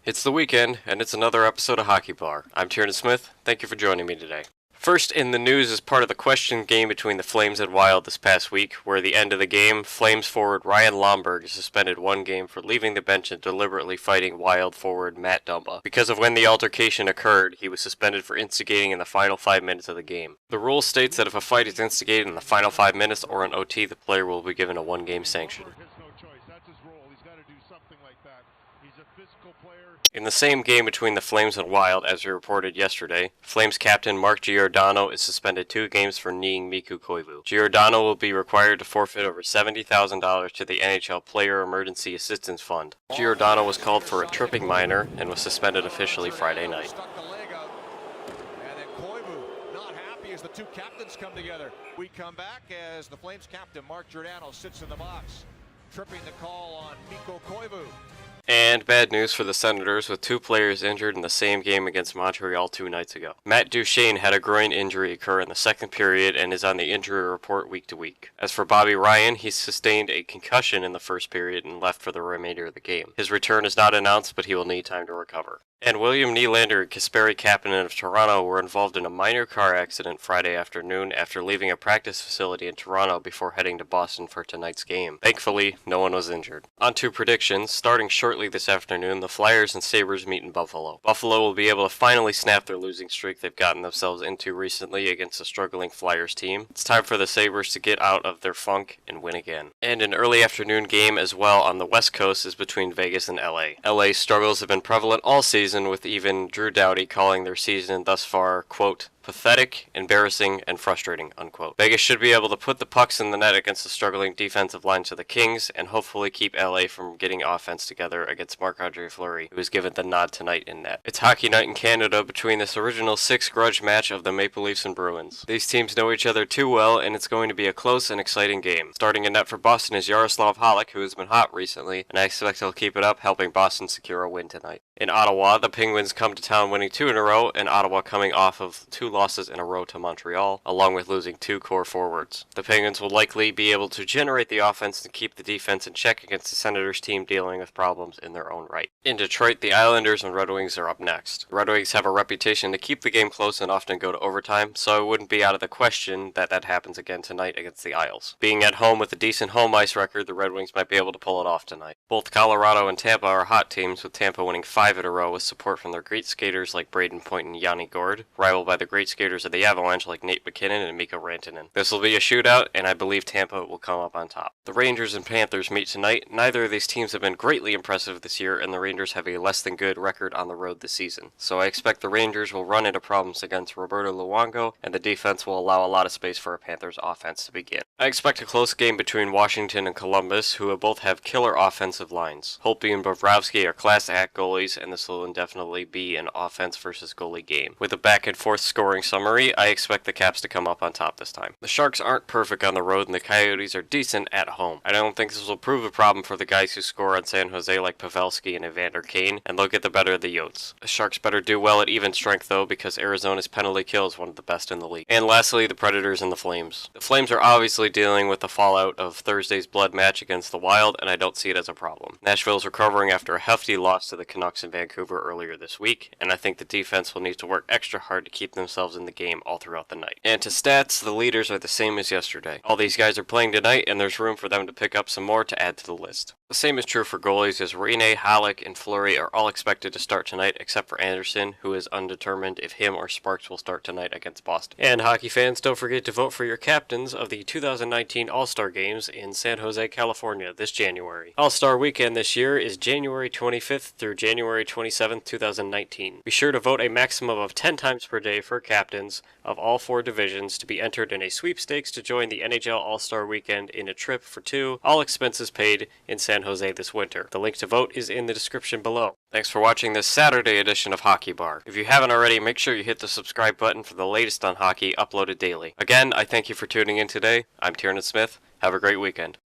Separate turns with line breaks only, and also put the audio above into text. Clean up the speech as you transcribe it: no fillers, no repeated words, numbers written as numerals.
It's the weekend, and it's another episode of Hockeybar. I'm Tiernan Smith. Thank you for joining me today. First in the news is part of the question game between the Flames and Wild this past week, where at the end of the game, Flames forward Ryan Lomberg is suspended one game for leaving the bench and deliberately fighting Wild forward Matt Dumba. Because of when the altercation occurred, he was suspended for instigating in the final 5 minutes of the game. The rule states that if a fight is instigated in the final 5 minutes or an OT, the player will be given a one-game sanction. In the same game between the Flames and Wild, as we reported yesterday, Flames captain Mark Giordano is suspended 2 games for kneeing Mikko Koivu. Giordano will be required to forfeit over $70,000 to the NHL Player Emergency Assistance Fund. Giordano was called for a tripping minor and was suspended officially Friday night.
And then Koivu not happy as the two captains come together. We come back as the Flames captain Mark Giordano sits in the box, tripping the call on Mikko Koivu.
And bad news for the Senators, with 2 players injured in the same game against Montreal 2 nights ago. Matt Duchene had a groin injury occur in the second period and is on the injury report week to week. As for Bobby Ryan, he sustained a concussion in the first period and left for the remainder of the game. His return is not announced, but he will need time to recover. And William Nylander and Kasperi Kapanen of Toronto were involved in a minor car accident Friday afternoon after leaving a practice facility in Toronto before heading to Boston for tonight's game. Thankfully, no one was injured. On to predictions. Starting shortly this afternoon, the Flyers and Sabres meet in Buffalo. Buffalo will be able to finally snap their losing streak they've gotten themselves into recently against a struggling Flyers team. It's time for the Sabres to get out of their funk and win again. And an early afternoon game as well on the West Coast is between Vegas and LA. LA's struggles have been prevalent all season, with even Drew Doughty calling their season thus far, quote, pathetic, embarrassing, and frustrating, unquote. Vegas should be able to put the pucks in the net against the struggling defensive lines of the Kings, and hopefully keep LA from getting offense together against Marc-Andre Fleury, who is given the nod tonight in net. It's hockey night in Canada between this original 6 grudge match of the Maple Leafs and Bruins. These teams know each other too well, and it's going to be a close and exciting game. Starting in net for Boston is Yaroslav Halak, who has been hot recently, and I expect he'll keep it up, helping Boston secure a win tonight. In Ottawa, the Penguins come to town winning 2 in a row, and Ottawa coming off of 2 losses in a row to Montreal, along with losing 2 core forwards. The Penguins will likely be able to generate the offense and keep the defense in check against the Senators team dealing with problems in their own right. In Detroit, the Islanders and Red Wings are up next. The Red Wings have a reputation to keep the game close and often go to overtime, so it wouldn't be out of the question that happens again tonight against the Isles. Being at home with a decent home ice record, the Red Wings might be able to pull it off tonight. Both Colorado and Tampa are hot teams, with Tampa winning 5 in a row with support from their great skaters like Braden Point and Yanni Gord, rivaled by the great skaters of the Avalanche like Nate McKinnon and Mikko Rantanen. This will be a shootout, and I believe Tampa will come up on top. The Rangers and Panthers meet tonight. Neither of these teams have been greatly impressive this year, and the Rangers have a less than good record on the road this season. So I expect the Rangers will run into problems against Roberto Luongo, and the defense will allow a lot of space for a Panthers offense to begin. I expect a close game between Washington and Columbus, who both have killer offensive lines. Holtby and Bobrovsky are class act goalies, and this will indefinitely be an offense versus goalie game. With a back and forth scoring summary, I expect the Caps to come up on top this time. The Sharks aren't perfect on the road, and the Coyotes are decent at home. I don't think this will prove a problem for the guys who score on San Jose like Pavelski and Evander Kane, and they'll get the better of the Yotes. The Sharks better do well at even strength though, because Arizona's penalty kill is one of the best in the league. And lastly, the Predators and the Flames. The Flames are obviously dealing with the fallout of Thursday's blood match against the Wild, and I don't see it as a problem. Nashville's recovering after a hefty loss to the Canucks in Vancouver earlier this week, and I think the defense will need to work extra hard to keep themselves in the game all throughout the night. And to stats, the leaders are the same as yesterday. All these guys are playing tonight, and there's room for them to pick up some more to add to the list. The same is true for goalies, as Rene, Halleck, and Fleury are all expected to start tonight, except for Anderson, who is undetermined if him or Sparks will start tonight against Boston. And hockey fans, don't forget to vote for your captains of the 2019 All-Star Games in San Jose, California this January. All-Star Weekend this year is January 25th through January 27th, 2019. Be sure to vote a maximum of 10 times per day for captains of all 4 divisions to be entered in a sweepstakes to join the NHL All-Star Weekend in a trip for 2, all expenses paid, in San Jose this winter. The link to vote is in the description below. Thanks for watching this Saturday edition of Hockeybar. If you haven't already, make sure you hit the subscribe button for the latest on hockey uploaded daily. Again, I thank you for tuning in today. I'm Tiernan Smith. Have a great weekend.